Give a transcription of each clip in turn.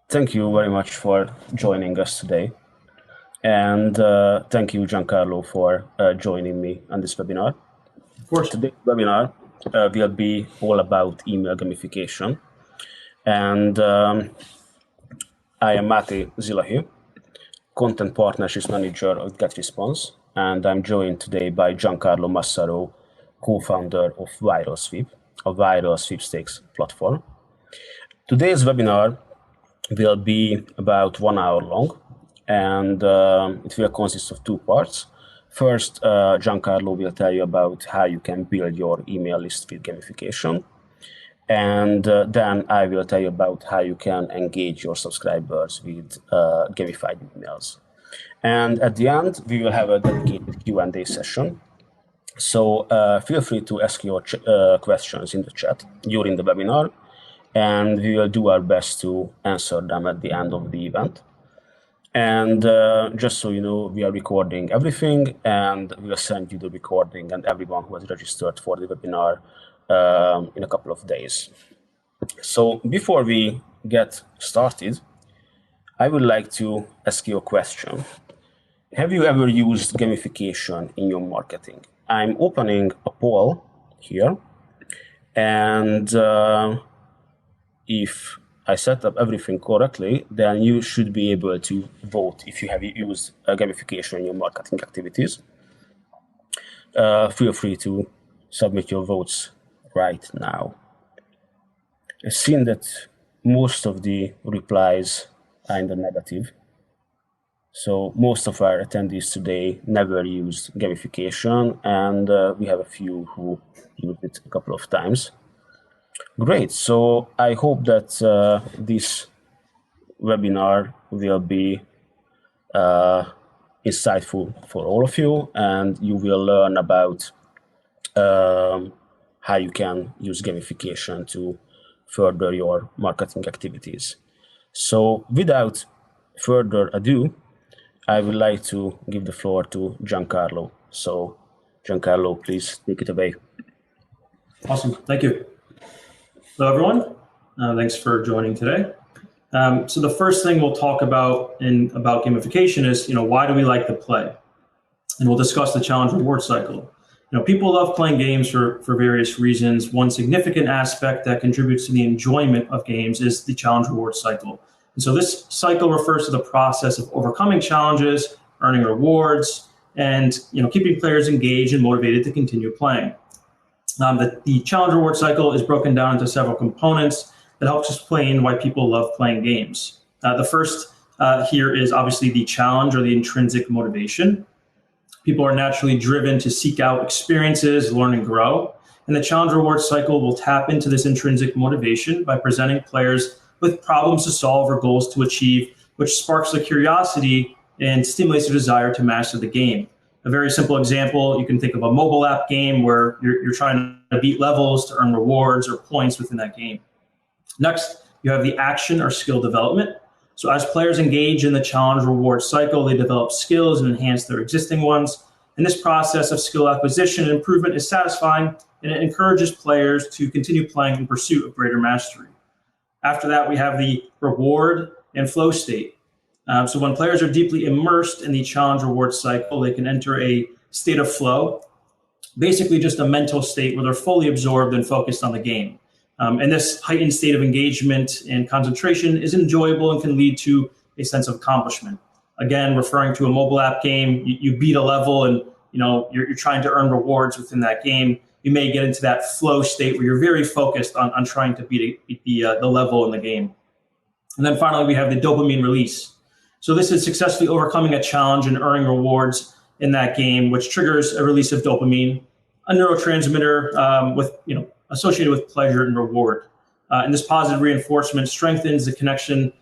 Thank you very much for joining us today. And thank you, Giancarlo, for joining me on this webinar. Of course. Today's webinar will be all about email gamification. And I am Mate Zilahi, Content Partnerships Manager at GetResponse. And I'm joined today by Giancarlo Massaro, co-founder of Viral Sweep, a viral sweepstakes platform. Today's webinar will be about 1 hour long, and it will consist of 2 parts. First, Giancarlo will tell you about how you can build your email list with gamification. And then I will tell you about how you can engage your subscribers with gamified emails. And at the end, we will have a dedicated Q&A session. So feel free to ask your questions in the chat during the webinar, and we will do our best to answer them at the end of the event. And just so you know, we are recording everything, and we will send you the recording and everyone who has registered for the webinar in a couple of days. So before we get started, I would like to ask you a question. Have you ever used gamification in your marketing? I'm opening a poll here, and if I set up everything correctly, then you should be able to vote if you have used gamification in your marketing activities. Feel free to submit your votes right now. I've seen that most of the replies are in the negative. So most of our attendees today never used gamification, and we have a few who used it a couple of times. Great. So I hope that this webinar will be insightful for all of you, and you will learn about how you can use gamification to further your marketing activities. So without further ado, I would like to give the floor to Giancarlo. So Giancarlo, please take it away. Awesome. Thank you. Hello, everyone. Thanks for joining today. So the first thing we'll talk about about gamification is, why do we like to play? And we'll discuss the challenge reward cycle. People love playing games for various reasons. One significant aspect that contributes to the enjoyment of games is the challenge reward cycle. And so this cycle refers to the process of overcoming challenges, earning rewards, and keeping players engaged and motivated to continue playing. The challenge reward cycle is broken down into several components that helps explain why people love playing games. The first here is obviously the challenge or the intrinsic motivation. People are naturally driven to seek out experiences, learn, and grow. And the challenge reward cycle will tap into this intrinsic motivation by presenting players with problems to solve or goals to achieve, which sparks the curiosity and stimulates the desire to master the game. A very simple example, you can think of a mobile app game where you're trying to beat levels to earn rewards or points within that game. Next, you have the action or skill development. So as players engage in the challenge reward cycle, they develop skills and enhance their existing ones. And this process of skill acquisition and improvement is satisfying, and it encourages players to continue playing in pursuit of greater mastery. After that, we have the reward and flow state. So when players are deeply immersed in the challenge reward cycle, they can enter a state of flow, basically just a mental state where they're fully absorbed and focused on the game. And this heightened state of engagement and concentration is enjoyable and can lead to a sense of accomplishment. Again, referring to a mobile app game, you beat a level and you're trying to earn rewards within that game. You may get into that flow state where you're very focused on trying to beat the level in the game. And then finally, we have the dopamine release. So this is successfully overcoming a challenge and earning rewards in that game, which triggers a release of dopamine, a neurotransmitter associated with pleasure and reward. And this positive reinforcement strengthens the connection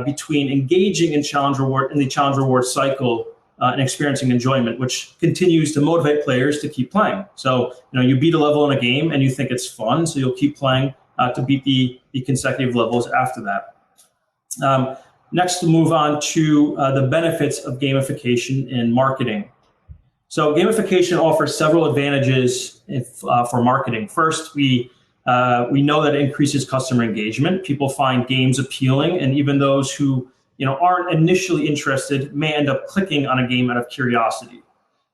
between engaging in the challenge reward cycle and experiencing enjoyment, which continues to motivate players to keep playing. So you beat a level in a game and you think it's fun, so you'll keep playing to beat the consecutive levels after that. Next, we'll move on to the benefits of gamification in marketing. So gamification offers several advantages for marketing. First, we We know that it increases customer engagement. People find games appealing, and even those who aren't initially interested may end up clicking on a game out of curiosity.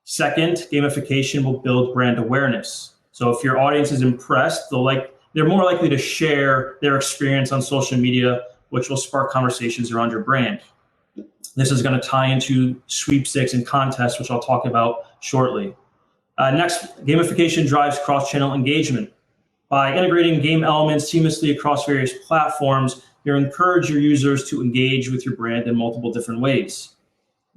Second, gamification will build brand awareness. So if your audience is impressed, they're more likely to share their experience on social media, which will spark conversations around your brand. This is going to tie into sweepstakes and contests, which I'll talk about shortly. Next, gamification drives cross-channel engagement. By integrating game elements seamlessly across various platforms, you encourage your users to engage with your brand in multiple different ways.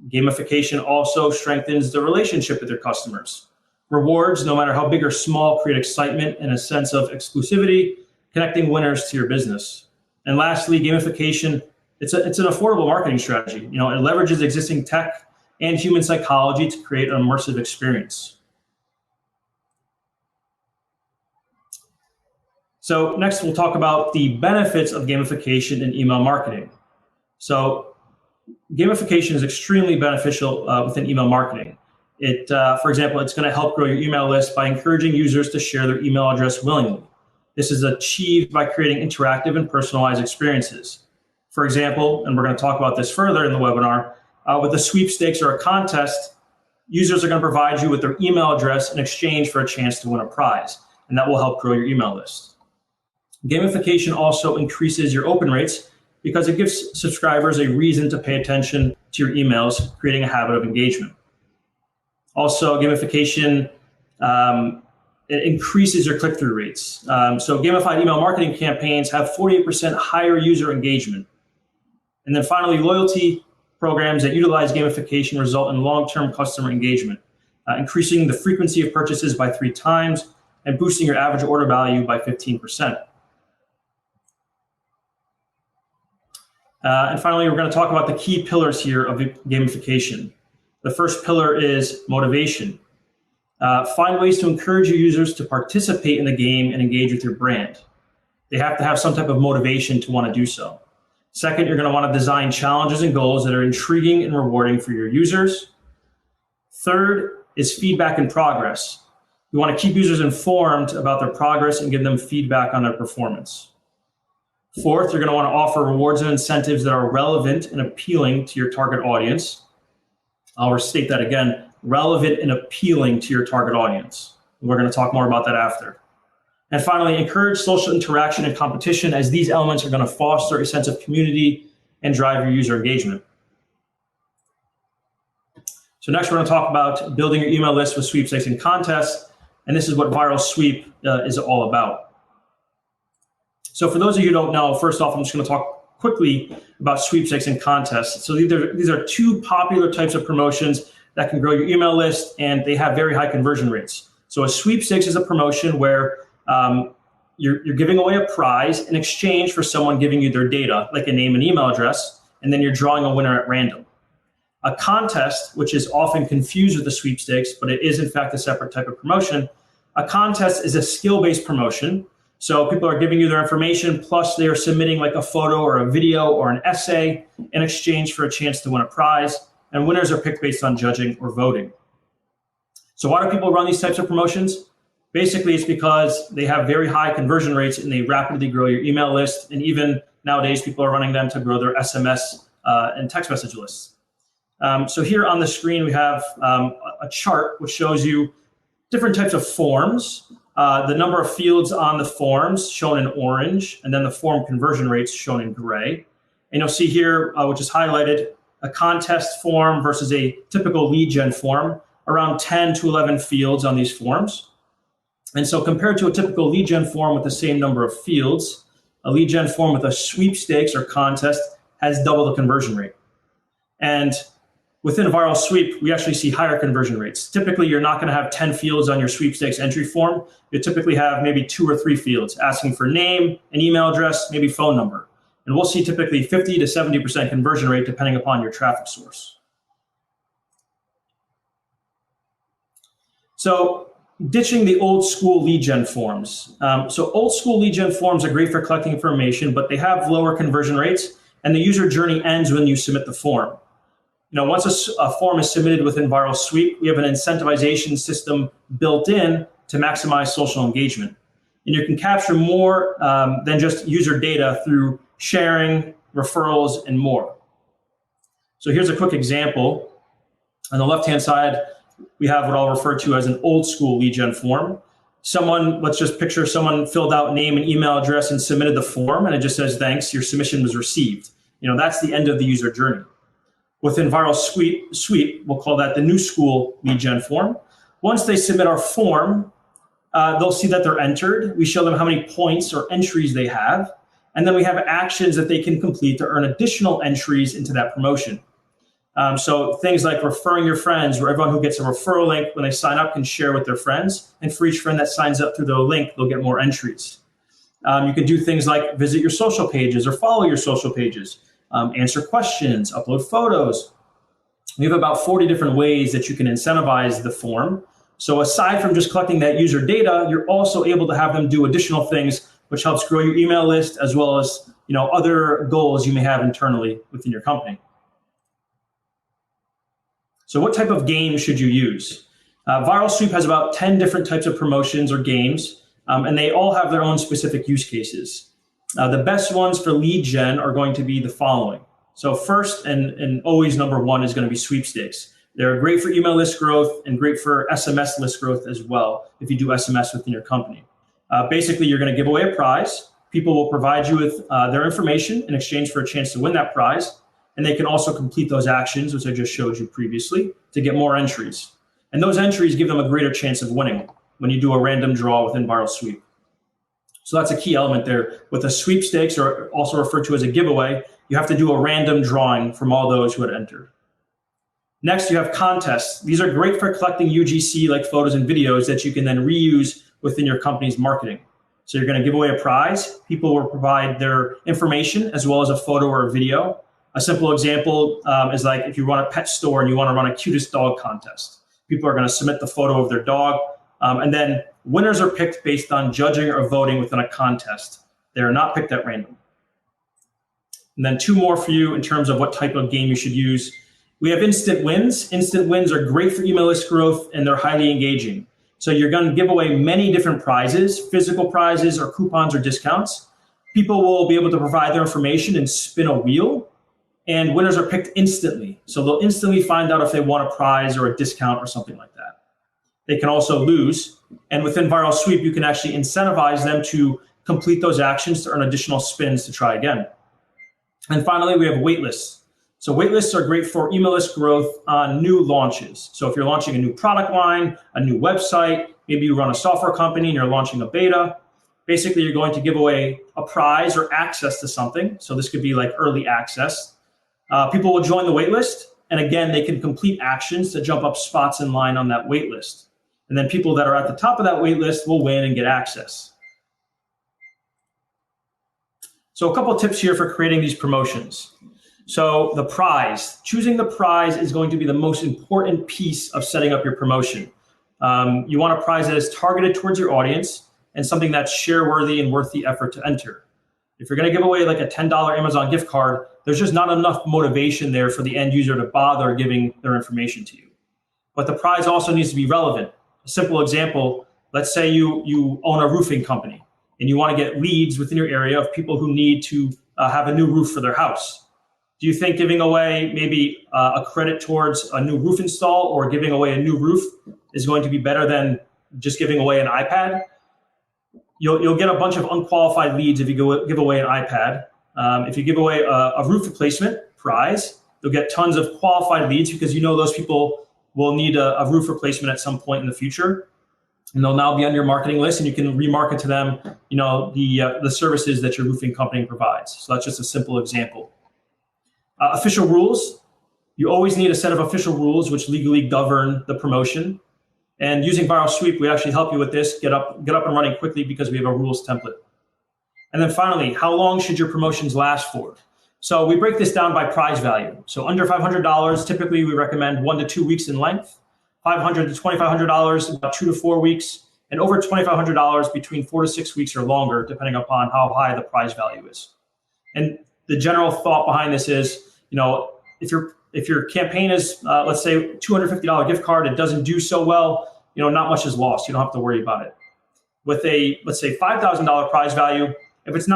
Gamification also strengthens the relationship with your customers. Rewards, no matter how big or small, create excitement and a sense of exclusivity, connecting winners to your business. And lastly, gamification, it's an affordable marketing strategy. It leverages existing tech and human psychology to create an immersive experience. So next, we'll talk about the benefits of gamification in email marketing. So gamification is extremely beneficial within email marketing. For example, it's going to help grow your email list by encouraging users to share their email address willingly. This is achieved by creating interactive and personalized experiences. For example, and we're going to talk about this further in the webinar, with a sweepstakes or a contest, users are going to provide you with their email address in exchange for a chance to win a prize, and that will help grow your email list. Gamification also increases your open rates because it gives subscribers a reason to pay attention to your emails, creating a habit of engagement. Also, gamification, it increases your click-through rates. So gamified email marketing campaigns have 48% higher user engagement. And then finally, loyalty programs that utilize gamification result in long-term customer engagement, increasing the frequency of purchases by 3 times and boosting your average order value by 15%. And finally, we're going to talk about the key pillars here of gamification. The first pillar is motivation. Find ways to encourage your users to participate in the game and engage with your brand. They have to have some type of motivation to want to do so. Second, you're going to want to design challenges and goals that are intriguing and rewarding for your users. Third is feedback and progress. You want to keep users informed about their progress and give them feedback on their performance. Fourth, you're going to want to offer rewards and incentives that are relevant and appealing to your target audience. I'll restate that again, relevant and appealing to your target audience. We're going to talk more about that after. And finally, encourage social interaction and competition, as these elements are going to foster a sense of community and drive your user engagement. So next, we're going to talk about building your email list with sweepstakes and contests. And this is what Viral Sweep is all about. So for those of you who don't know, first off, I'm just going to talk quickly about sweepstakes and contests. So these are 2 popular types of promotions that can grow your email list, and they have very high conversion rates. So a sweepstakes is a promotion where you're giving away a prize in exchange for someone giving you their data, like a name and email address, and then you're drawing a winner at random. A contest, which is often confused with a sweepstakes, but it is in fact a separate type of promotion. A contest is a skill-based promotion. So people are giving you their information, plus they are submitting like a photo or a video or an essay in exchange for a chance to win a prize. And winners are picked based on judging or voting. So why do people run these types of promotions? Basically, it's because they have very high conversion rates and they rapidly grow your email list. And even nowadays, people are running them to grow their SMS and text message lists. So here on the screen, we have a chart which shows you different types of forms. The number of fields on the forms shown in orange, and then the form conversion rates shown in gray. And you'll see here, which is highlighted, a contest form versus a typical lead gen form, around 10 to 11 fields on these forms. And so compared to a typical lead gen form with the same number of fields, a lead gen form with a sweepstakes or contest has double the conversion rate. And within a Viral Sweep, we actually see higher conversion rates. Typically, you're not going to have 10 fields on your sweepstakes entry form. You typically have maybe 2 or 3 fields asking for name, an email address, maybe phone number. And we'll see typically 50 to 70% conversion rate depending upon your traffic source. So ditching the old school lead gen forms. So old school lead gen forms are great for collecting information, but they have lower conversion rates, and the user journey ends when you submit the form. Once a form is submitted within Viral Sweep, we have an incentivization system built in to maximize social engagement. And you can capture more than just user data through sharing, referrals, and more. So here's a quick example. On the left-hand side, we have what I'll refer to as an old school lead gen form. Let's just picture someone filled out name and email address and submitted the form, and it just says, thanks, your submission was received. That's the end of the user journey. Within Viral Sweep, we'll call that the new school lead gen form. Once they submit our form, they'll see that they're entered. We show them how many points or entries they have, and then we have actions that they can complete to earn additional entries into that promotion. So things like referring your friends, where everyone who gets a referral link when they sign up can share with their friends. And for each friend that signs up through their link, they'll get more entries. You can do things like visit your social pages or follow your social pages, answer questions, upload photos. We have about 40 different ways that you can incentivize the form. So aside from just collecting that user data, you're also able to have them do additional things, which helps grow your email list as well as other goals you may have internally within your company. So what type of game should you use? Viral Sweep has about 10 different types of promotions or games, and they all have their own specific use cases. The best ones for lead gen are going to be the following. So first and always number one is going to be sweepstakes. They're great for email list growth and great for SMS list growth as well if you do SMS within your company. Basically, you're going to give away a prize. People will provide you with their information in exchange for a chance to win that prize. And they can also complete those actions, which I just showed you previously, to get more entries. And those entries give them a greater chance of winning when you do a random draw within Viral Sweep. So that's a key element there. With a sweepstakes, or also referred to as a giveaway, you have to do a random drawing from all those who had entered. Next, you have contests. These are great for collecting UGC like photos and videos that you can then reuse within your company's marketing. So you're going to give away a prize. People will provide their information as well as a photo or a video. A simple example is like if you run a pet store and you want to run a cutest dog contest. People are going to submit the photo of their dog, and then winners are picked based on judging or voting within a contest. They are not picked at random. And then two more for you in terms of what type of game you should use. We have instant wins. Instant wins are great for email list growth, and they're highly engaging. So you're going to give away many different prizes, physical prizes or coupons or discounts. People will be able to provide their information and spin a wheel. And winners are picked instantly. So they'll instantly find out if they want a prize or a discount or something like that. They can also lose. And within Viral Sweep, you can actually incentivize them to complete those actions to earn additional spins to try again. And finally, we have waitlists. So waitlists are great for email list growth on new launches. So if you're launching a new product line, a new website, maybe you run a software company and you're launching a beta, basically you're going to give away a prize or access to something. So this could be like early access. People will join the waitlist, and again, they can complete actions to jump up spots in line on that waitlist. And then people that are at the top of that waitlist will win and get access. So a couple of tips here for creating these promotions. So the prize, choosing the prize is going to be the most important piece of setting up your promotion. You want a prize that is targeted towards your audience and something that's share-worthy and worth the effort to enter. If you're going to give away like a $10 Amazon gift card, there's just not enough motivation there for the end user to bother giving their information to you. But the prize also needs to be relevant. A simple example, let's say you own a roofing company and you want to get leads within your area of people who need to have a new roof for their house. Do you think giving away maybe a credit towards a new roof install or giving away a new roof is going to be better than just giving away an iPad? You'll get a bunch of unqualified leads if you give away an iPad. If you give away a roof replacement prize, you'll get tons of qualified leads because you know those people will need a roof replacement at some point in the future, and they'll now be on your marketing list, and you can remarket to them, the services that your roofing company provides. So that's just a simple example. Official rules. You always need a set of official rules which legally govern the promotion. And using Viral Sweep, we actually help you with this, get up and running quickly because we have a rules template. And then finally, how long should your promotions last for? So we break this down by prize value. So under $500, typically we recommend 1 to 2 weeks in length, $500 to $2,500, about 2 to 4 weeks, and over $2,500 between 4 to 6 weeks or longer, depending upon how high the prize value is. And the general thought behind this is, if your campaign is, let's say, $250 gift card, it doesn't do so well, not much is lost. You don't have to worry about it. with a, let's say, $5,000 prize value, if it's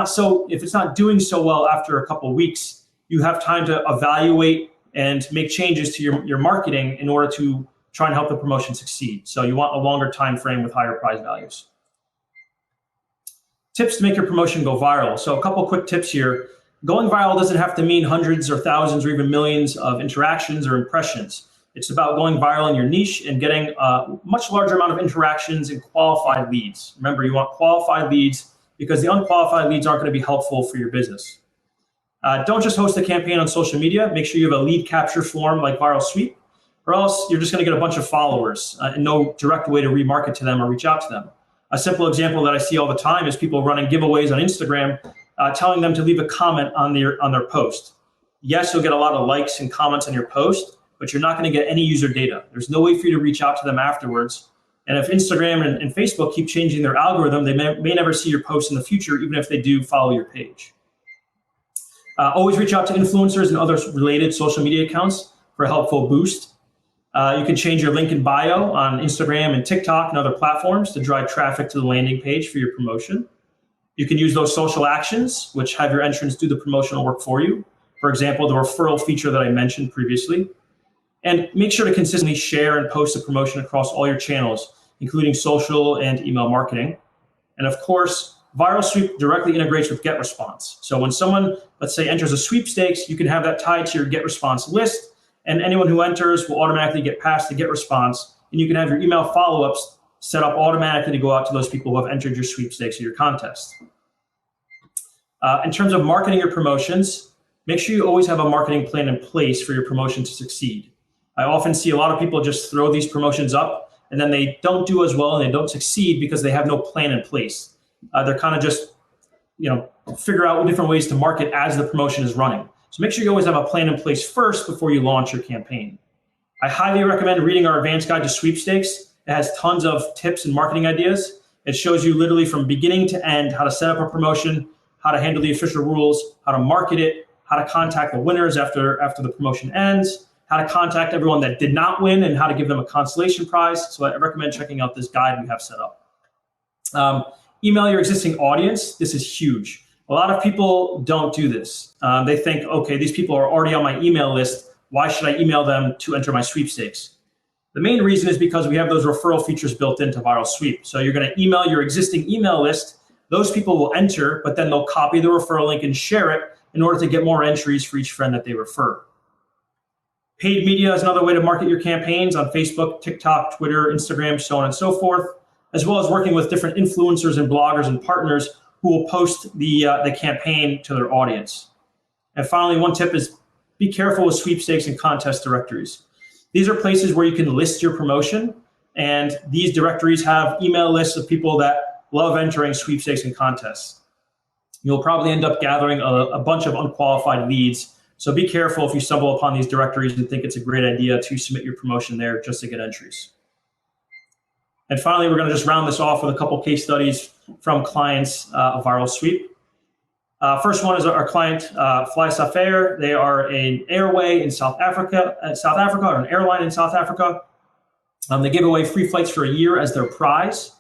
not doing so well after a couple of weeks, you have time to evaluate and make changes to your marketing in order to try and help the promotion succeed. So you want a longer time frame with higher prize values. Tips to make your promotion go viral. So a couple quick tips here. Going viral doesn't have to mean hundreds or thousands or even millions of interactions or impressions. It's about going viral in your niche and getting a much larger amount of interactions and qualified leads. Remember, you want qualified leads because the unqualified leads aren't going to be helpful for your business. Don't just host a campaign on social media. Make sure you have a lead capture form like Viral Sweep, or else you're just going to get a bunch of followers and no direct way to remarket to them or reach out to them. A simple example that I see all the time is people running giveaways on Instagram, telling them to leave a comment on their post. Yes, you'll get a lot of likes and comments on your post, but you're not going to get any user data. There's no way for you to reach out to them afterwards. And if Instagram and Facebook keep changing their algorithm, they may never see your post in the future, even if they do follow your page. Always reach out to influencers and other related social media accounts for a helpful boost. You can change your link in bio on Instagram and TikTok and other platforms to drive traffic to the landing page for your promotion. You can use those social actions, which have your entrants do the promotional work for you. For example, the referral feature that I mentioned previously. And make sure to consistently share and post the promotion across all your channels, including social and email marketing. And of course, Viral Sweep directly integrates with GetResponse. So when someone, let's say, enters a sweepstakes, you can have that tied to your GetResponse list, and anyone who enters will automatically get passed the GetResponse, and you can have your email follow-ups set up automatically to go out to those people who have entered your sweepstakes or your contest. In terms of marketing your promotions, make sure you always have a marketing plan in place for your promotion to succeed. I often see a lot of people just throw these promotions up and then they don't do as well and they don't succeed because they have no plan in place. They're kind of just, figure out different ways to market as the promotion is running. So make sure you always have a plan in place first before you launch your campaign. I highly recommend reading our advanced guide to sweepstakes. It has tons of tips and marketing ideas. It shows you literally from beginning to end how to set up a promotion, how to handle the official rules, how to market it, how to contact the winners after the promotion ends, how to contact everyone that did not win, and how to give them a consolation prize. So I recommend checking out this guide we have set up. Email your existing audience. This is huge. A lot of people don't do this. They think, okay, these people are already on my email list. Why should I email them to enter my sweepstakes? The main reason is because we have those referral features built into Viral Sweep. So you're going to email your existing email list. Those people will enter, but then they'll copy the referral link and share it in order to get more entries for each friend that they refer. Paid media is another way to market your campaigns on Facebook, TikTok, Twitter, Instagram, so on and so forth, as well as working with different influencers and bloggers and partners who will post the campaign to their audience. And finally, one tip is be careful with sweepstakes and contest directories. These are places where you can list your promotion, and these directories have email lists of people that love entering sweepstakes and contests. You'll probably end up gathering a bunch of unqualified leads. So be careful if you stumble upon these directories and think it's a great idea to submit your promotion there just to get entries. And finally, we're going to just round this off with a couple case studies from clients of Viral Sweep. First one is our client, Fly Safair. They are an airway in South Africa, or an airline in South Africa. They give away free flights for a year as their prize.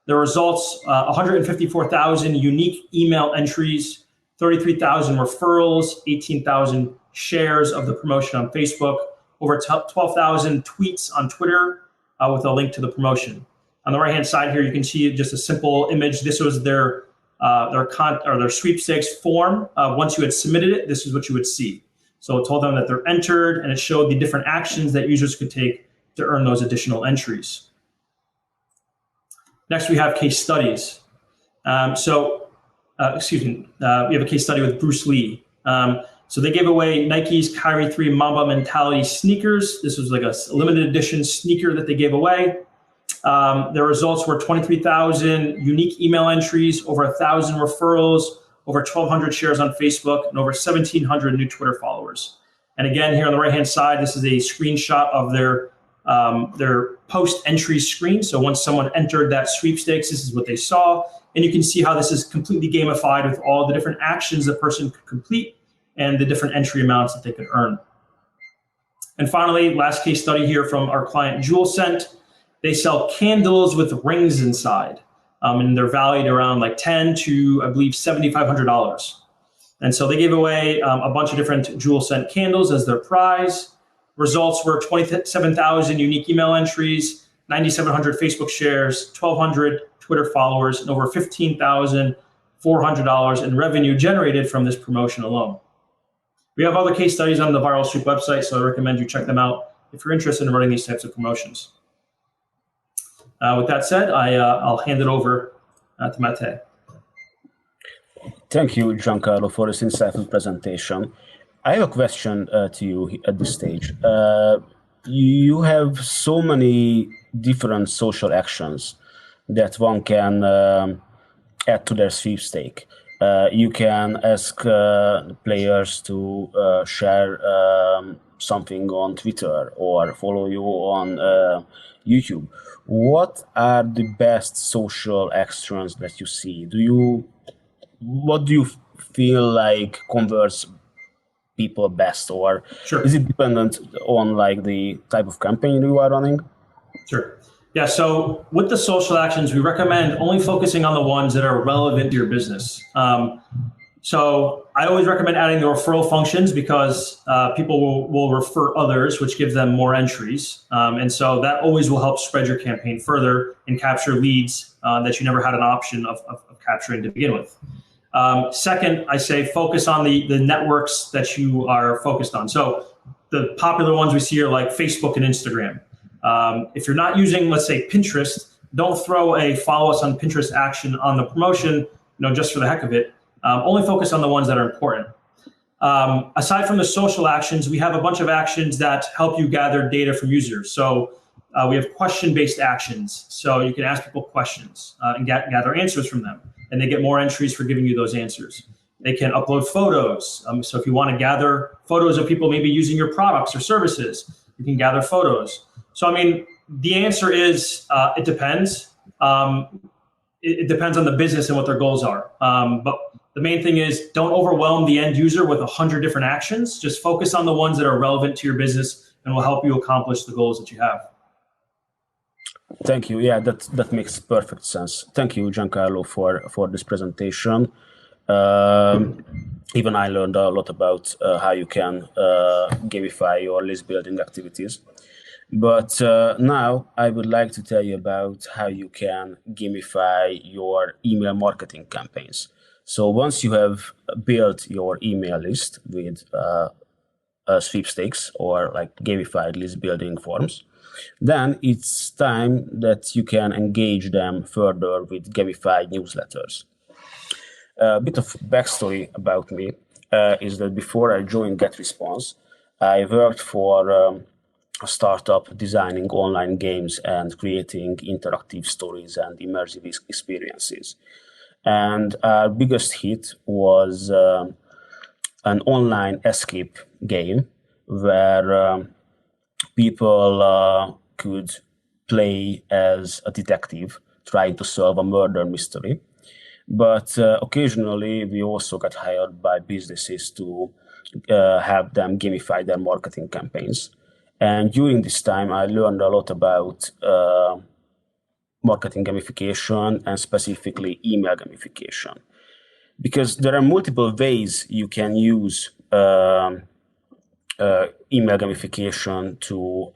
The results, 154,000 unique email entries, 33,000 referrals, 18,000 shares of the promotion on Facebook, over 12,000 tweets on Twitter with a link to the promotion. On the right-hand side here, you can see just a simple image. This was their sweepstakes form. Once you had submitted it, this is what you would see. So it told them that they're entered, and it showed the different actions that users could take to earn those additional entries. Next, we have case studies. We have a case study with Bruce Lee. So they gave away Nike's Kyrie 3 Mamba Mentality sneakers. This was like a limited edition sneaker that they gave away. Their results were 23,000 unique email entries, over 1,000 referrals, over 1,200 shares on Facebook, and over 1,700 new Twitter followers. And again, here on the right-hand side, this is a screenshot of their post-entry screen. So once someone entered that sweepstakes, this is what they saw. And you can see how this is completely gamified with all the different actions the person could complete and the different entry amounts that they could earn. And finally, last case study here from our client, Jewel Scent. They sell candles with rings inside. and they're valued around like $10 to, I believe, $7,500. And so they gave away a bunch of different jewel scent candles as their prize. Results were 27,000 unique email entries, 9,700 Facebook shares, 1,200 Twitter followers, and over $15,400 in revenue generated from this promotion alone. We have other case studies on the Viral Sweep website, so I recommend you check them out if you're interested in running these types of promotions. With that said, I'll hand it over to Mate. Thank you, Giancarlo, for this insightful presentation. I have a question to you at this stage. You have so many different social actions that one can add to their sweepstake. You can ask players to share something on Twitter or follow you on YouTube. What are the best social actions that you see? What do you feel like converts people best, or Sure. is it dependent on like the type of campaign you are running? Sure. Yeah, so with the social actions, we recommend only focusing on the ones that are relevant to your business. So I always recommend adding the referral functions because people will refer others, which gives them more entries. And so that always will help spread your campaign further and capture leads that you never had an option of capturing to begin with. Second, I say focus on the networks that you are focused on. So the popular ones we see are like Facebook and Instagram. If you're not using, let's say, Pinterest, don't throw a follow us on Pinterest action on the promotion, just for the heck of it. Only focus on the ones that are important. Aside from the social actions, we have a bunch of actions that help you gather data from users. So we have question-based actions. So you can ask people questions and gather answers from them. And they get more entries for giving you those answers. They can upload photos. So if you want to gather photos of people maybe using your products or services, you can gather photos. So, I mean, the answer is it depends. It depends on the business and what their goals are. But the main thing is don't overwhelm the end user with 100 different actions. Just focus on the ones that are relevant to your business and will help you accomplish the goals that you have. Thank you. Yeah, that makes perfect sense. Thank you, Giancarlo, for this presentation. Even I learned a lot about how you can gamify your list building activities. But now I would like to tell you about how you can gamify your email marketing campaigns. So once you have built your email list with sweepstakes or like gamified list building forms, then it's time that you can engage them further with gamified newsletters. A bit of backstory about me is that before I joined GetResponse, I worked for a startup designing online games and creating interactive stories and immersive experiences. And our biggest hit was an online escape game where people could play as a detective trying to solve a murder mystery. But occasionally, we also got hired by businesses to help them gamify their marketing campaigns. And during this time, I learned a lot about marketing gamification and specifically email gamification. Because there are multiple ways you can use email gamification to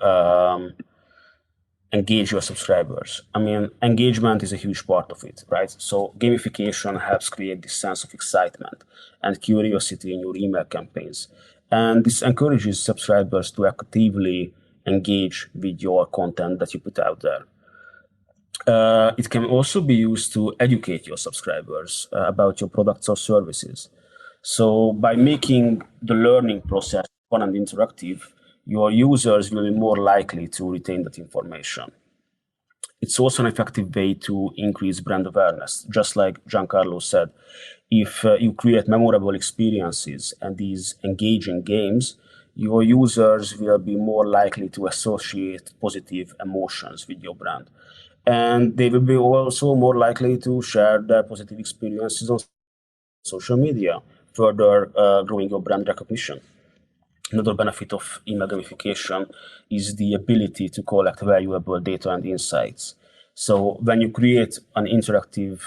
engage your subscribers. I mean, engagement is a huge part of it, right? So gamification helps create this sense of excitement and curiosity in your email campaigns. And this encourages subscribers to actively engage with your content that you put out there. It can also be used to educate your subscribers about your products or services. So by making the learning process fun and interactive, your users will be more likely to retain that information. It's also an effective way to increase brand awareness. Just like Giancarlo said, if you create memorable experiences and these engaging games, your users will be more likely to associate positive emotions with your brand. And they will be also more likely to share their positive experiences on social media, further growing your brand recognition. Another benefit of email gamification is the ability to collect valuable data and insights. So when you create an interactive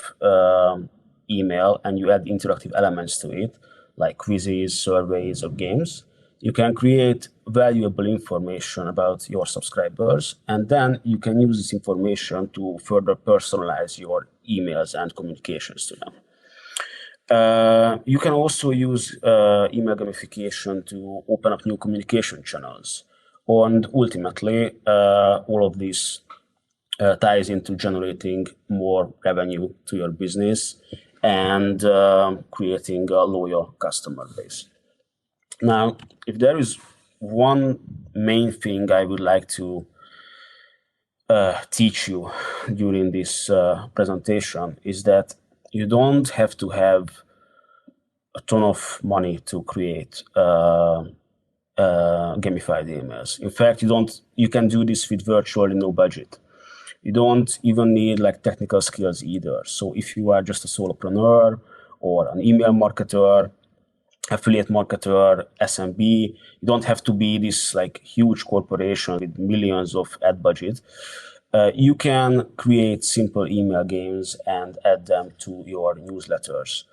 email and you add interactive elements to it, like quizzes, surveys, or games, you can create valuable information about your subscribers, and then you can use this information to further personalize your emails and communications to them. You can also use email gamification to open up new communication channels. And ultimately, all of this ties into generating more revenue to your business and creating a loyal customer base. Now, if there is one main thing I would like to teach you during this presentation is that you don't have to have a ton of money to create gamified emails. In fact, you can do this with virtually no budget. You don't even need like technical skills either. So if you are just a solopreneur or an email marketer, affiliate marketer, SMB, you don't have to be this like huge corporation with millions of ad budget. You can create simple email games and add them to your newsletters.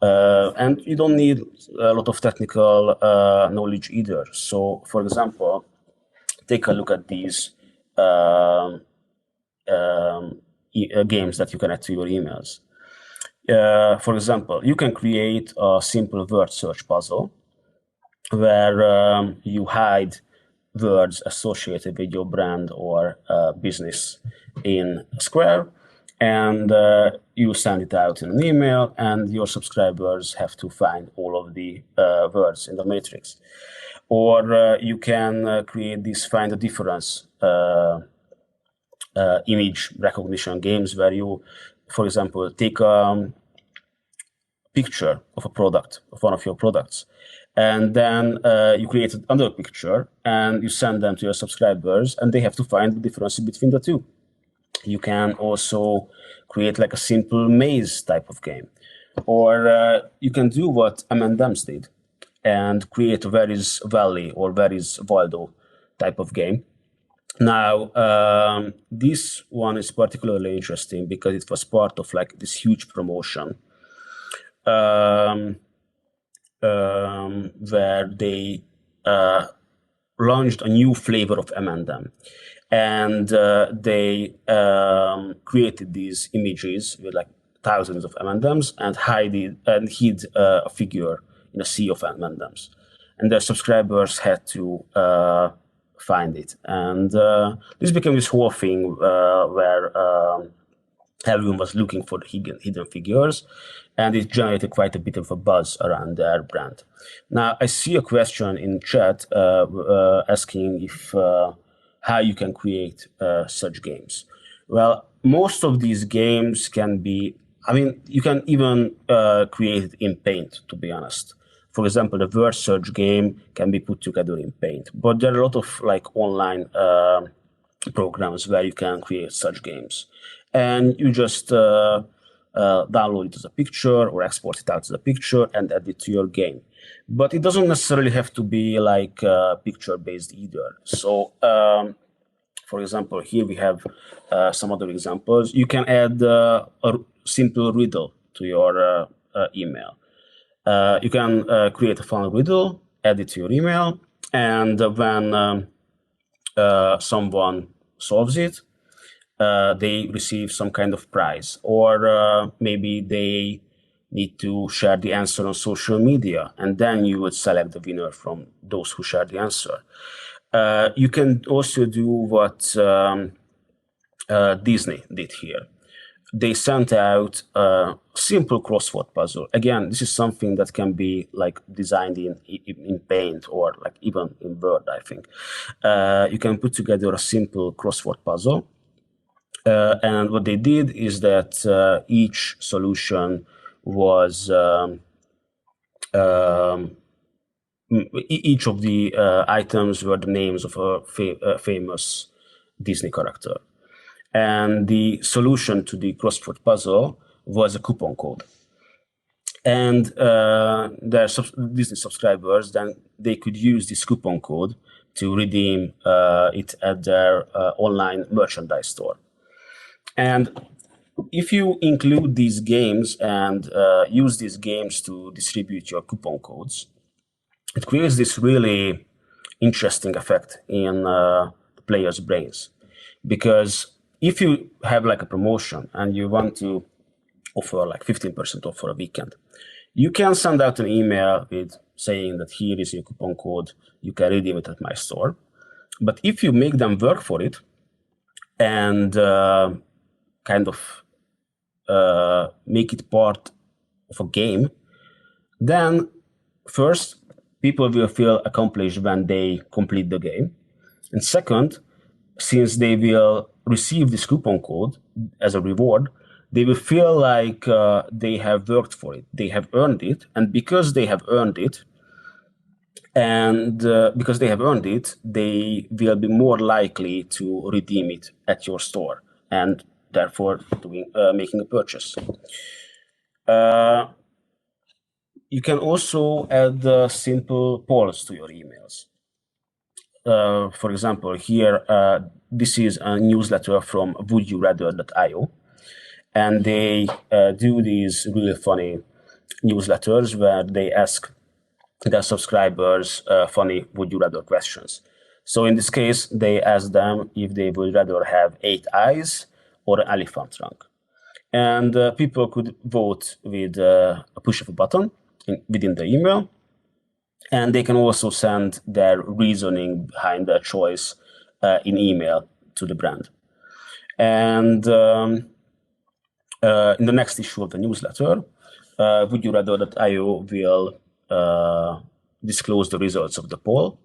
And you don't need a lot of technical knowledge either. So, for example, take a look at these games that you can add to your emails. For example, you can create a simple word search puzzle where you hide words associated with your brand or business in a square, and you send it out in an email, and your subscribers have to find all of the words in the matrix. Or you can create these find the difference image recognition games where you, for example, take a picture of a product, of one of your products, and then you create another picture and you send them to your subscribers, and they have to find the difference between the two. You can also create like a simple maze type of game, or you can do what M&M's did and create a Where is Valley or Where is Waldo type of game. Now, this one is particularly interesting because it was part of like this huge promotion where they launched a new flavor of M&M, and they created these images with like thousands of M&Ms and hid a figure in a sea of M&Ms, and their subscribers had to find it, and this became this whole thing where everyone was looking for the hidden figures, and it generated quite a bit of a buzz around their brand. Now, I see a question in chat asking if how you can create such games. Well, most of these games can be, I mean, you can even create it in Paint, to be honest. For example, the word search game can be put together in Paint, but there are a lot of like online programs where you can create such games, and you just download it as a picture or export it out as a picture and add it to your game. But it doesn't necessarily have to be like picture-based either. So, for example, here we have some other examples. You can add a simple riddle to your email. You can create a fun riddle, add it to your email, and when someone solves it, they receive some kind of prize, or maybe they need to share the answer on social media, and then you would select the winner from those who share the answer. You can also do what Disney did here. They sent out a simple crossword puzzle. Again, this is something that can be like designed in Paint or like even in Word, I think. You can put together a simple crossword puzzle. And what they did is that each solution was each of the items were the names of a famous Disney character. And the solution to the crossword puzzle was a coupon code. And their Disney subscribers, then they could use this coupon code to redeem it at their online merchandise store. And if you include these games and use these games to distribute your coupon codes, it creates this really interesting effect in the players' brains. Because if you have like a promotion and you want to offer like 15% off for a weekend, you can send out an email with saying that here is your coupon code, you can redeem it at my store. But if you make them work for it and kind of make it part of a game, then first, people will feel accomplished when they complete the game. And second, since they will receive this coupon code as a reward, they will feel like they have worked for it, they have earned it, and because they have earned it, they will be more likely to redeem it at your store and therefore making a purchase. You can also add simple polls to your emails. For example, here, this is a newsletter from wouldyourrather.io, and they do these really funny newsletters where they ask their subscribers funny would you rather questions. So in this case, they ask them if they would rather have 8 eyes or an elephant trunk. And people could vote with a push of a button within the email. And they can also send their reasoning behind their choice in email to the brand. And in the next issue of the newsletter, wouldyourrather.io will disclose the results of the poll,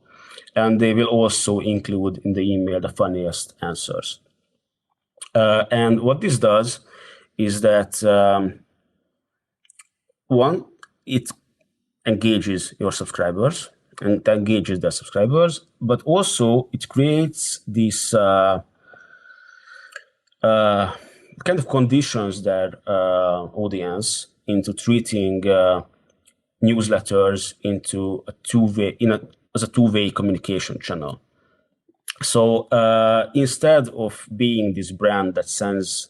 and they will also include in the email the funniest answers. And what this does is that, one, it engages your subscribers and engages their subscribers, but also it creates this kind of conditions their audience into treating newsletters into a as a two-way communication channel. So instead of being this brand that sends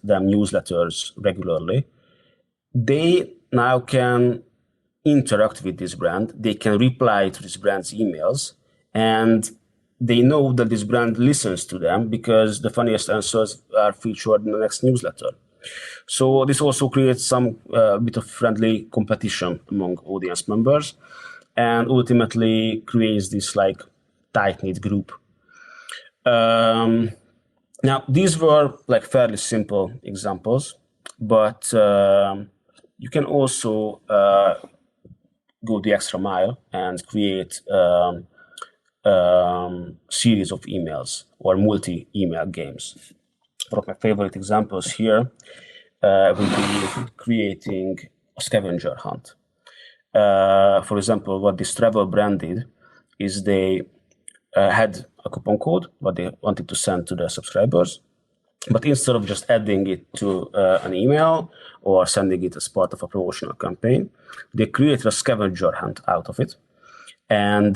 them newsletters regularly, they now can interact with this brand. They can reply to this brand's emails, and they know that this brand listens to them because the funniest answers are featured in the next newsletter. So this also creates some bit of friendly competition among audience members, and ultimately creates this like tight-knit group. Now, these were like fairly simple examples, but you can also go the extra mile and create series of emails or multi-email games. One of my favorite examples here would be creating a scavenger hunt. For example, what this travel brand did is they had a coupon code what they wanted to send to their subscribers, but instead of just adding it to an email or sending it as part of a promotional campaign, they created a scavenger hunt out of it and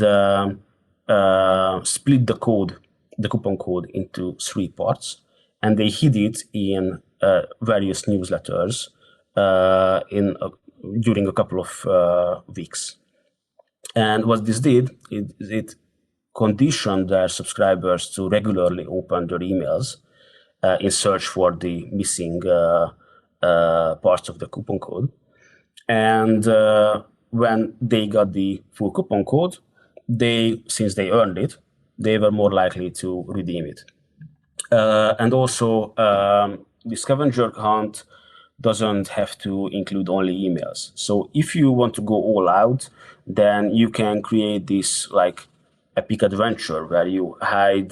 split the coupon code into 3 parts, and they hid it in various newsletters during a couple of weeks. And what this did, it conditioned their subscribers to regularly open their emails in search for the missing parts of the coupon code. And when they got the full coupon code, since they earned it, they were more likely to redeem it. And also, the scavenger hunt doesn't have to include only emails. So if you want to go all out, then you can create this like epic adventure where you hide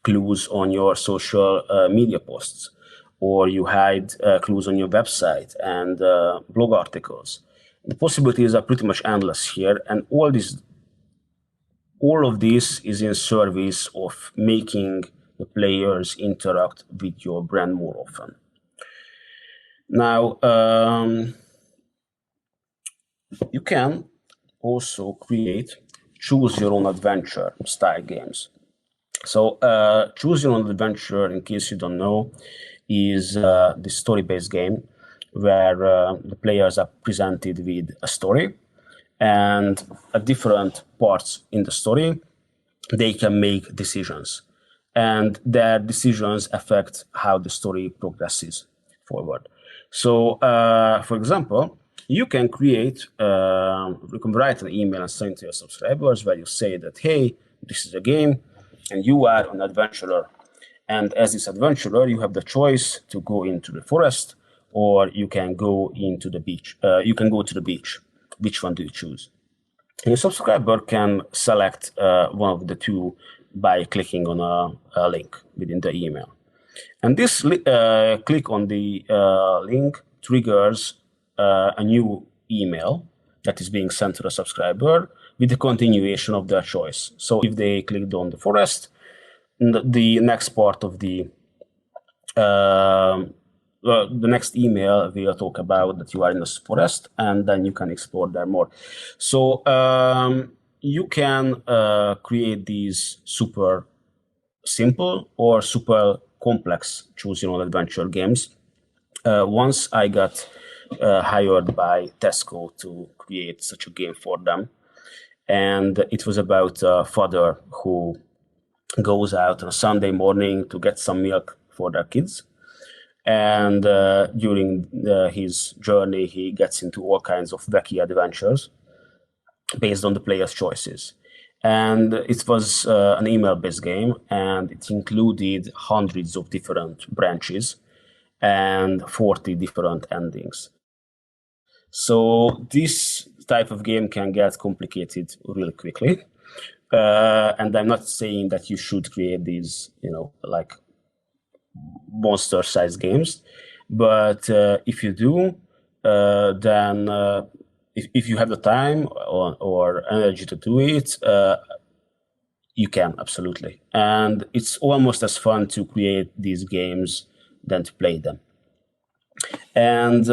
clues on your social media posts, or you hide clues on your website and blog articles. The possibilities are pretty much endless here, and all of this is in service of making the players interact with your brand more often. Now, you can also create choose your own adventure style games. So Choose Your Own Adventure, in case you don't know, is the story-based game where the players are presented with a story, and at different parts in the story, they can make decisions. And their decisions affect how the story progresses forward. So, for example, you can you can write an email and send to your subscribers where you say that, hey, this is a game, and you are an adventurer. And as this adventurer, you have the choice to go into the forest, or you can go into the beach. You can go to the beach. Which one do you choose? And your subscriber can select one of the two by clicking on a link within the email. And this click on the link triggers a new email that is being sent to the subscriber with the continuation of their choice. So if they clicked on the forest, the next part of the next email will talk about that you are in the forest, and then you can explore there more. So you can create these super simple or super complex choose your own adventure games. Once I got hired by Tesco to create such a game for them, and it was about a father who goes out on a Sunday morning to get some milk for their kids. And during his journey, he gets into all kinds of wacky adventures based on the player's choices. And it was an email-based game, and it included hundreds of different branches and 40 different endings. So this type of game can get complicated really quickly. And I'm not saying that you should create these, like monster-sized games, but if you do, then if you have the time or energy to do it, you can, absolutely. And it's almost as fun to create these games than to play them. And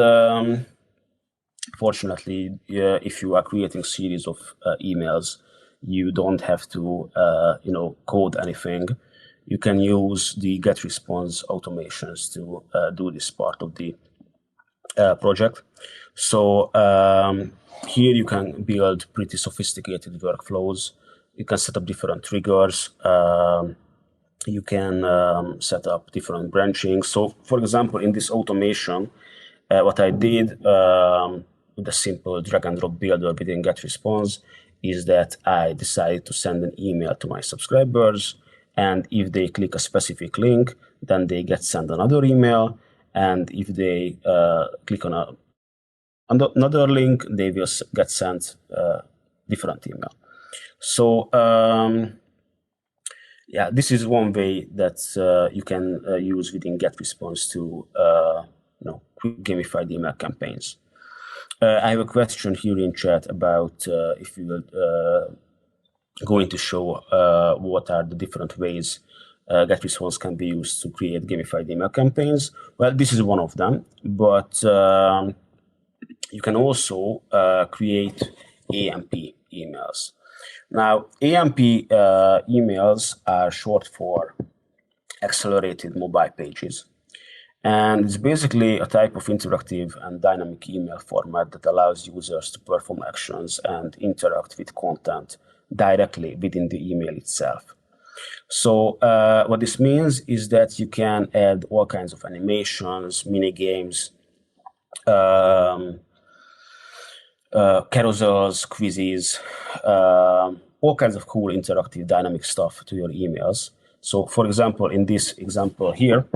fortunately, if you are creating series of emails, you don't have to code anything. You can use the GetResponse automations to do this part of the project. So here you can build pretty sophisticated workflows. You can set up different triggers. You can set up different branching. So, for example, in this automation, what I did with a simple drag and drop builder within GetResponse is that I decided to send an email to my subscribers, and if they click a specific link, then they get sent another email, and if they click on another link, they will get sent a different email. So yeah, this is one way that you can use within GetResponse to gamified email campaigns. I have a question here in chat about if you will going to show what are the different ways GetResponse can be used to create gamified email campaigns. Well, this is one of them, but you can also create AMP emails. Now, AMP emails are short for accelerated mobile pages. And it's basically a type of interactive and dynamic email format that allows users to perform actions and interact with content directly within the email itself. So what this means is that you can add all kinds of animations, mini games, carousels, quizzes, all kinds of cool interactive dynamic stuff to your emails. So for example, in this example here,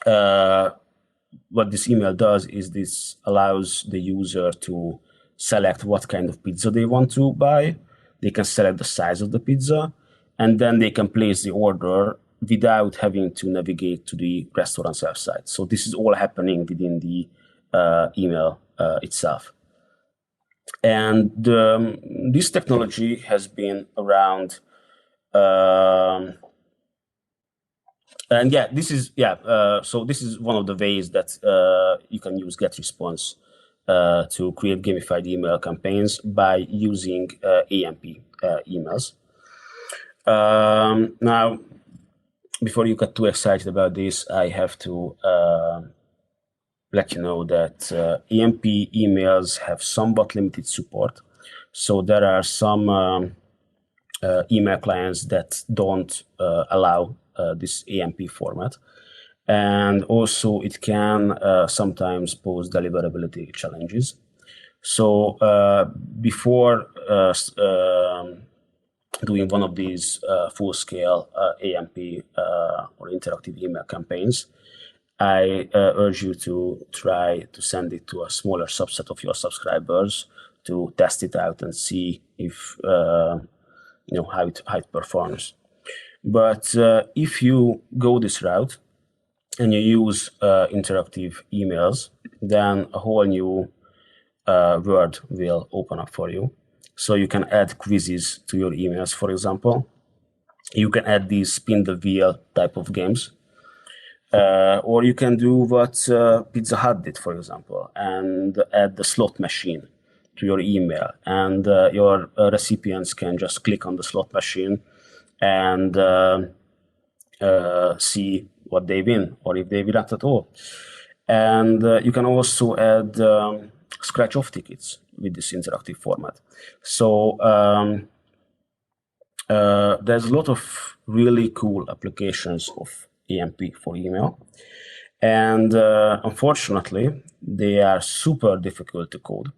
what this email does is this allows the user to select what kind of pizza they want to buy. They can select the size of the pizza, and then they can place the order without having to navigate to the restaurant's website. So this is all happening within the email itself. And this technology has been around. And yeah, this is so this is one of the ways that you can use GetResponse to create gamified email campaigns by using AMP emails. Now, before you get too excited about this, I have to let you know that EMP emails have somewhat limited support. So there are some email clients that don't allow this EMP format. And also it can sometimes pose deliverability challenges. So before doing one of these full-scale AMP or interactive email campaigns, I urge you to try to send it to a smaller subset of your subscribers to test it out and see if how it performs. But if you go this route and you use interactive emails, then a whole new world will open up for you. So you can add quizzes to your emails, for example. You can add these spin the wheel type of games. Or you can do what Pizza Hut did, for example, and add the slot machine to your email. And your recipients can just click on the slot machine and see what they win, or if they win at all. And you can also add scratch-off tickets with this interactive format. So there's a lot of really cool applications of EMP for email. And unfortunately, they are super difficult to code.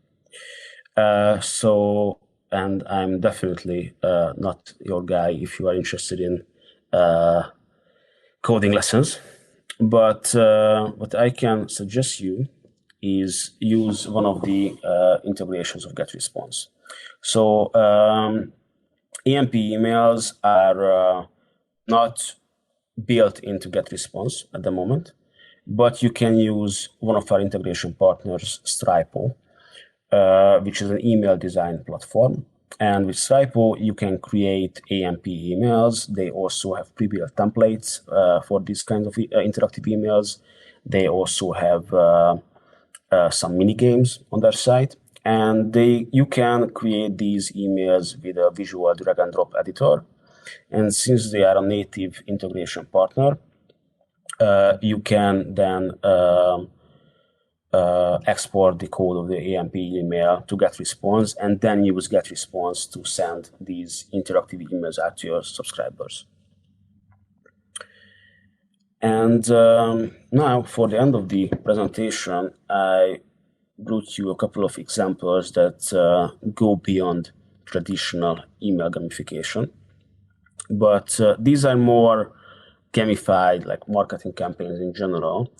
And I'm definitely not your guy if you are interested in coding lessons. But what I can suggest you is use one of the integrations of GetResponse. So EMP emails are not built into GetResponse at the moment, but you can use one of our integration partners, Stripo, which is an email design platform. And with Stripo, you can create AMP emails. They also have pre-built templates for these kinds of interactive emails. They also have some mini games on their site. And you can create these emails with a visual drag and drop editor. And since they are a native integration partner, you can then export the code of the AMP email to GetResponse, and then use GetResponse to send these interactive emails out to your subscribers. And now, for the end of the presentation, I brought you a couple of examples that go beyond traditional email gamification. But these are more gamified, like marketing campaigns in general.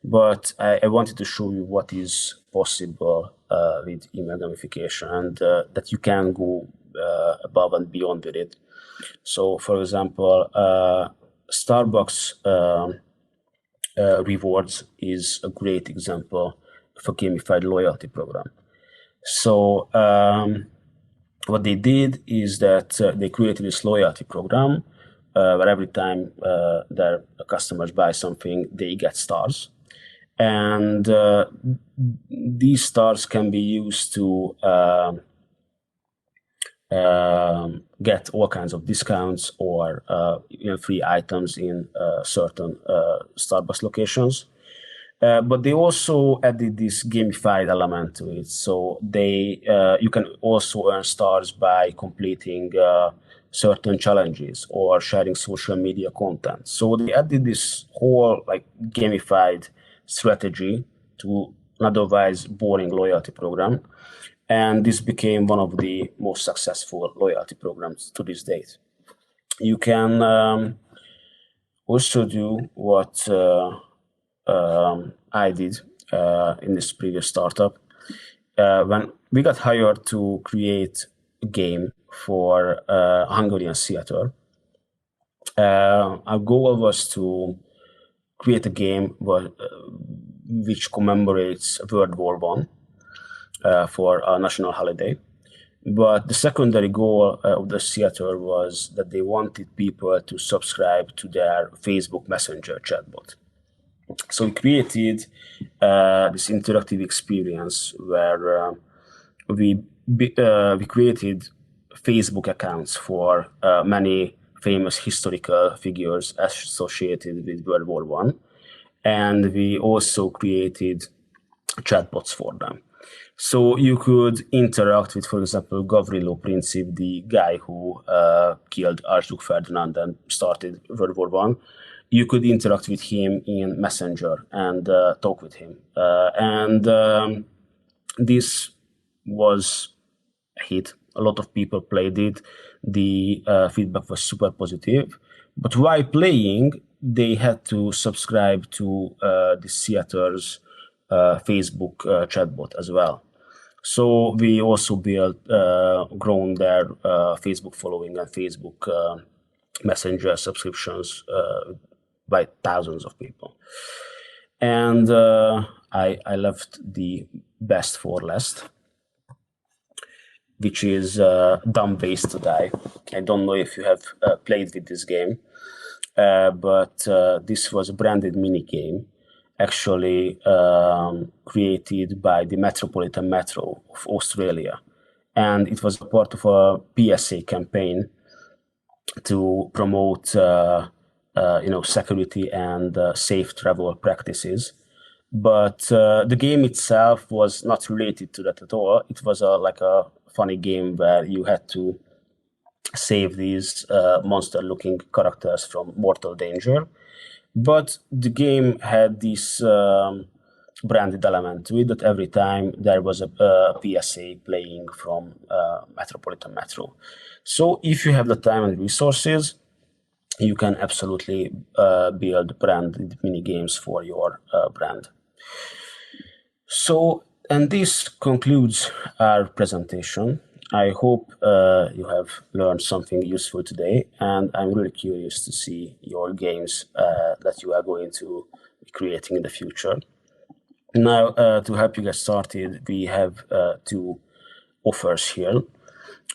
But I wanted to show you what is possible with email gamification, and that you can go above and beyond with it. So, for example, Starbucks rewards is a great example of a gamified loyalty program. So what they did is that they created this loyalty program where every time their customers buy something, they get stars. And these stars can be used to get all kinds of discounts or free items in certain Starbucks locations. But they also added this gamified element to it. So you can also earn stars by completing certain challenges or sharing social media content. So they added this whole gamified strategy to an otherwise boring loyalty program. And this became one of the most successful loyalty programs to this date. You can also do what I did in this previous startup. When we got hired to create a game for Hungarian theater, our goal was to create a game which commemorates World War I for a national holiday. But the secondary goal of the theater was that they wanted people to subscribe to their Facebook Messenger chatbot. So we created this interactive experience where we created Facebook accounts for many famous historical figures associated with World War One, and we also created chatbots for them. So you could interact with, for example, Gavrilo Princip, the guy who killed Archduke Ferdinand and started World War One. You could interact with him in Messenger and talk with him. This was a hit. A lot of people played it. The feedback was super positive. But while playing, they had to subscribe to the theater's Facebook chatbot as well. So we also grown their Facebook following and Facebook Messenger subscriptions by thousands of people. And I left the best for last, which is Dumb Ways to Die. I don't know if you have played with this game, but this was a branded minigame, actually created by the Metropolitan Metro of Australia. And it was a part of a PSA campaign to promote security and safe travel practices. But the game itself was not related to that at all. It was like a funny game where you had to save these monster-looking characters from mortal danger. But the game had this branded element to it, that every time there was a PSA playing from Metropolitan Metro. So if you have the time and resources, you can absolutely build branded mini games for your brand. So, and this concludes our presentation. I hope you have learned something useful today, and I'm really curious to see your games that you are going to be creating in the future. Now, to help you get started, we have two offers here.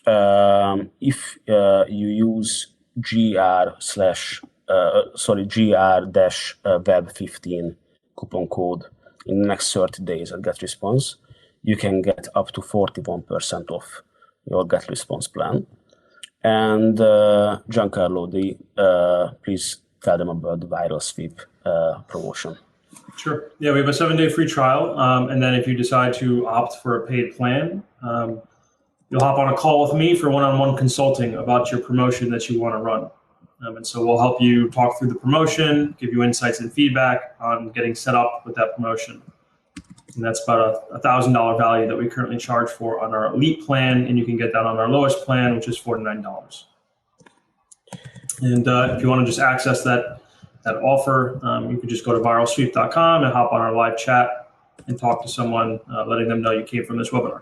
If you use GR-web15 coupon code in the next 30 days at GetResponse, you can get up to 41% off your GetResponse plan. And Giancarlo, please tell them about the viral sweep promotion. Sure. Yeah, we have a 7-day free trial. And then if you decide to opt for a paid plan, you'll hop on a call with me for one-on-one consulting about your promotion that you want to run. And so we'll help you talk through the promotion, give you insights and feedback on getting set up with that promotion. And that's about a $1,000 value that we currently charge for on our elite plan, and you can get that on our lowest plan, which is $49. And if you want to just access that offer, you can just go to viralsweep.com and hop on our live chat and talk to someone, letting them know you came from this webinar.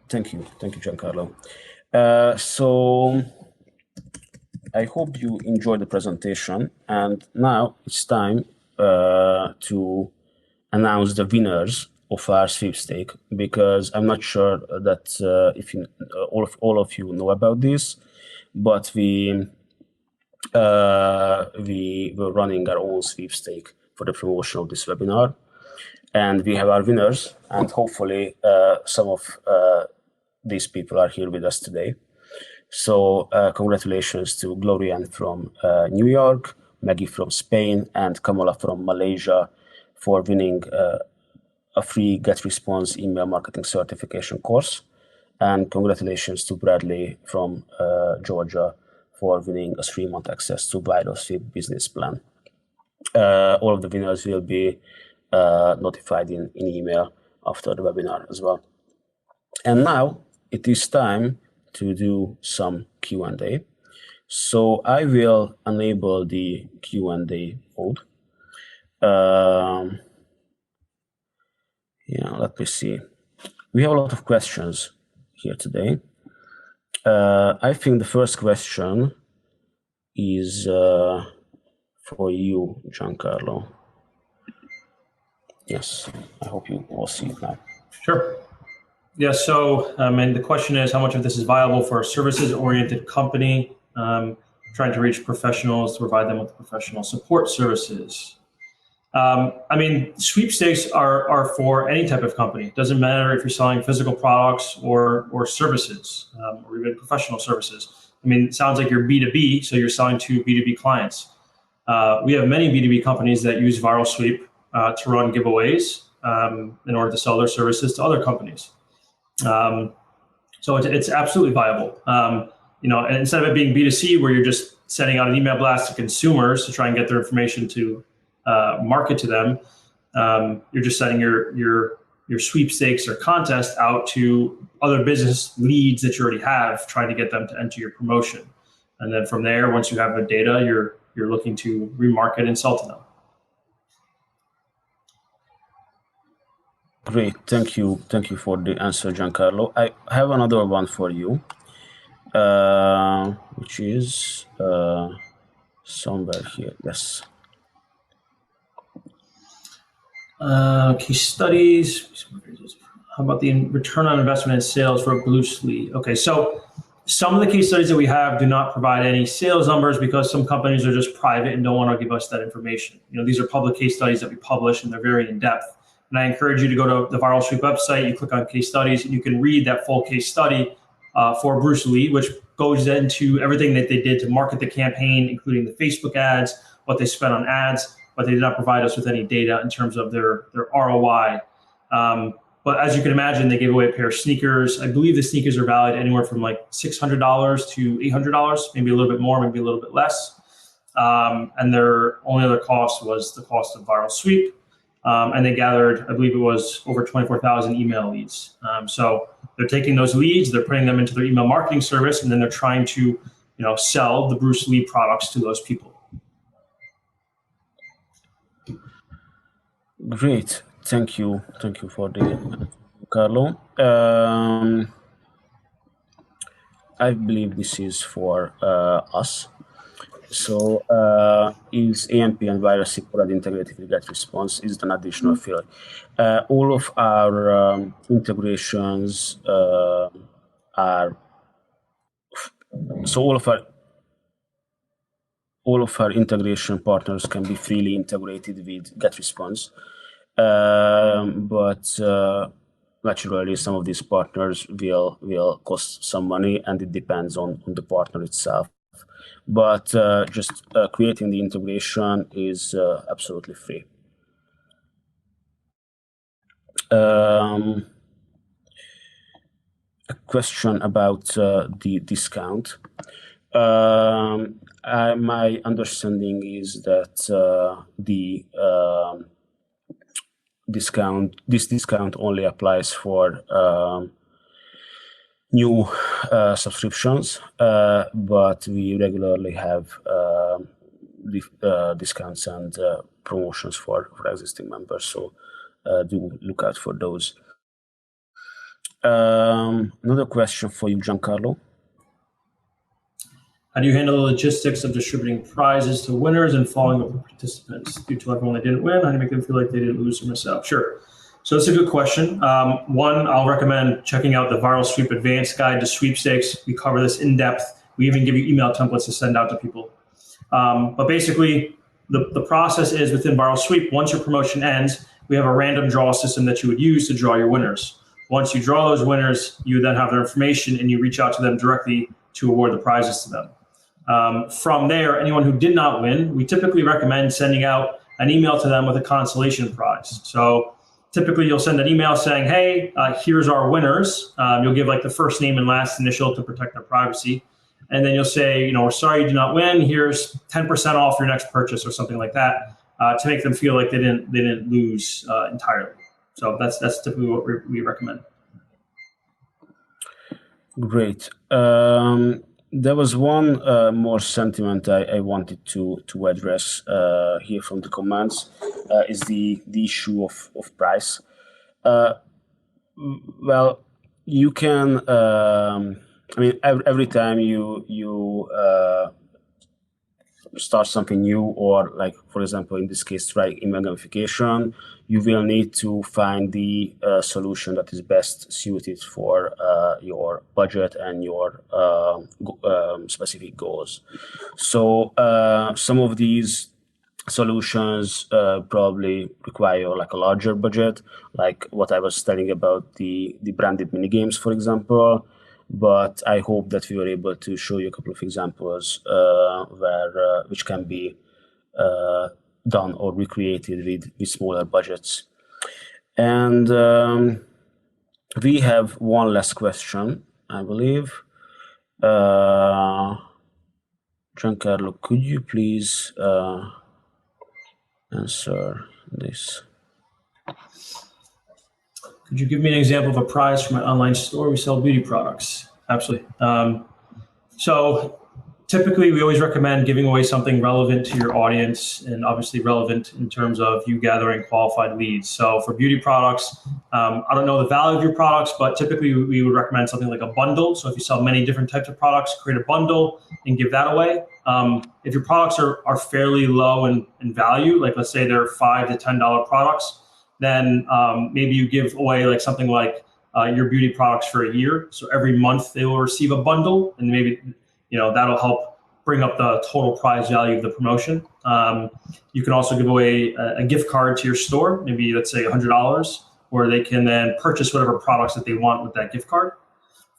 Thank you, Giancarlo. So I hope you enjoyed the presentation, and now it's time to announce the winners of our sweepstake, because I'm not sure that if all of you know about this, but we were running our own sweepstake for the promotion of this webinar, and we have our winners, and hopefully some of these people are here with us today. So congratulations to Glorian from New York, Maggie from Spain, and Kamala from Malaysia for winning a free GetResponse email marketing certification course. And congratulations to Bradley from Georgia for winning a 3-month access to Viral Sweep business plan. All of the winners will be notified in email after the webinar as well. And now it is time to do some Q&A. So I will enable the Q&A mode. Let me see. We have a lot of questions here today. I think the first question is for you, Giancarlo. Yes, I hope you all see it now. Sure. Yeah, so and the question is, how much of this is viable for a services-oriented company trying to reach professionals to provide them with professional support services? I mean, sweepstakes are for any type of company. It doesn't matter if you're selling physical products or services, or even professional services. I mean, it sounds like you're B2B, so you're selling to B2B clients. We have many B2B companies that use Viral Sweep to run giveaways in order to sell their services to other companies. So it's absolutely viable. And instead of it being B2C, where you're just sending out an email blast to consumers to try and get their information to market to them, you're just sending your sweepstakes or contest out to other business leads that you already have, trying to get them to enter your promotion. And then from there, once you have the data, you're looking to remarket and sell to them. Great, thank you for the answer, Giancarlo. I have another one for you, which is somewhere here. Yes. Case studies. How about the return on investment in sales for a Bruce Lee? Okay, so some of the case studies that we have do not provide any sales numbers because some companies are just private and don't want to give us that information. These are public case studies that we publish, and they're very in depth. And I encourage you to go to the Viral Sweep website. You click on case studies, and you can read that full case study for Bruce Lee, which goes into everything that they did to market the campaign, including the Facebook ads, what they spent on ads, but they did not provide us with any data in terms of their ROI. But as you can imagine, they gave away a pair of sneakers. I believe the sneakers are valued anywhere from like $600 to $800, maybe a little bit more, maybe a little bit less. And their only other cost was the cost of Viral Sweep. And they gathered, I believe it was over 24,000 email leads. So they're taking those leads, they're putting them into their email marketing service, and then they're trying to, sell the Bruce Lee products to those people. Great, thank you for the Carlo. I believe this is for us. So is AMP and virus already integrated with GetResponse? Is an additional field. All of our integrations are so all of our integration partners can be freely integrated with GetResponse, but naturally some of these partners will cost some money, and it depends on the partner itself. But just creating the integration is absolutely free. A question about the discount. My understanding is that the this discount only applies for new subscriptions, but we regularly have discounts and promotions for existing members, so do look out for those. Another question for you, Giancarlo. How do you handle the logistics of distributing prizes to winners and following up with participants due to everyone that didn't win? How do you make them feel like they didn't lose or miss out? Sure. So that's a good question. One, I'll recommend checking out the Viral Sweep Advanced Guide to Sweepstakes. We cover this in depth. We even give you email templates to send out to people. But basically, the process is within Viral Sweep, once your promotion ends, we have a random draw system that you would use to draw your winners. Once you draw those winners, you then have their information and you reach out to them directly to award the prizes to them. From there, anyone who did not win, we typically recommend sending out an email to them with a consolation prize. So typically you'll send an email saying, hey, here's our winners. You'll give like the first name and last initial to protect their privacy. And then you'll say, we're sorry you did not win. Here's 10% off your next purchase or something like that to make them feel like they didn't lose entirely. So that's typically what we recommend. Great. There was one more sentiment I wanted to address here from the comments, is the issue of price. Well, you can, every time you start something new, or like, for example, in this case, try email gamification, you will need to find the solution that is best suited for your budget and your specific goals. So some of these solutions probably require like a larger budget, like what I was telling about the branded minigames, for example. But I hope that we were able to show you a couple of examples which can be done or recreated with smaller budgets. And we have one last question, I believe. Giancarlo, could you please answer this? Could you give me an example of a prize from an online store? We sell beauty products. Absolutely. So typically, we always recommend giving away something relevant to your audience and obviously relevant in terms of you gathering qualified leads. So for beauty products, I don't know the value of your products, but typically we would recommend something like a bundle. So if you sell many different types of products, create a bundle and give that away. If your products are fairly low in value, like let's say they're $5 to $10 products, then maybe you give away like something like your beauty products for a year. So every month they will receive a bundle, and maybe that'll help bring up the total prize value of the promotion. You can also give away a gift card to your store, maybe let's say $100, where they can then purchase whatever products that they want with that gift card.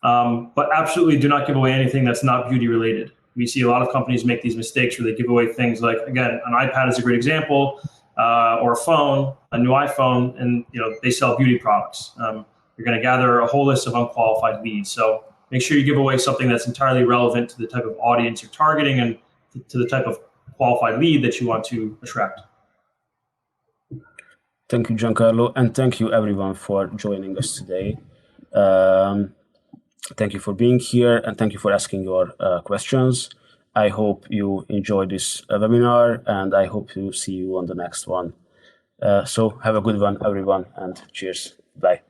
But absolutely do not give away anything that's not beauty related. We see a lot of companies make these mistakes where they give away things like, again, an iPad is a great example, or a phone, a new iPhone, and they sell beauty products. You're going to gather a whole list of unqualified leads. So make sure you give away something that's entirely relevant to the type of audience you're targeting and to the type of qualified lead that you want to attract. Thank you, Giancarlo, and thank you everyone for joining us today. Thank you for being here, and thank you for asking your questions. I hope you enjoyed this webinar, and I hope to see you on the next one. So have a good one, everyone, and cheers. Bye.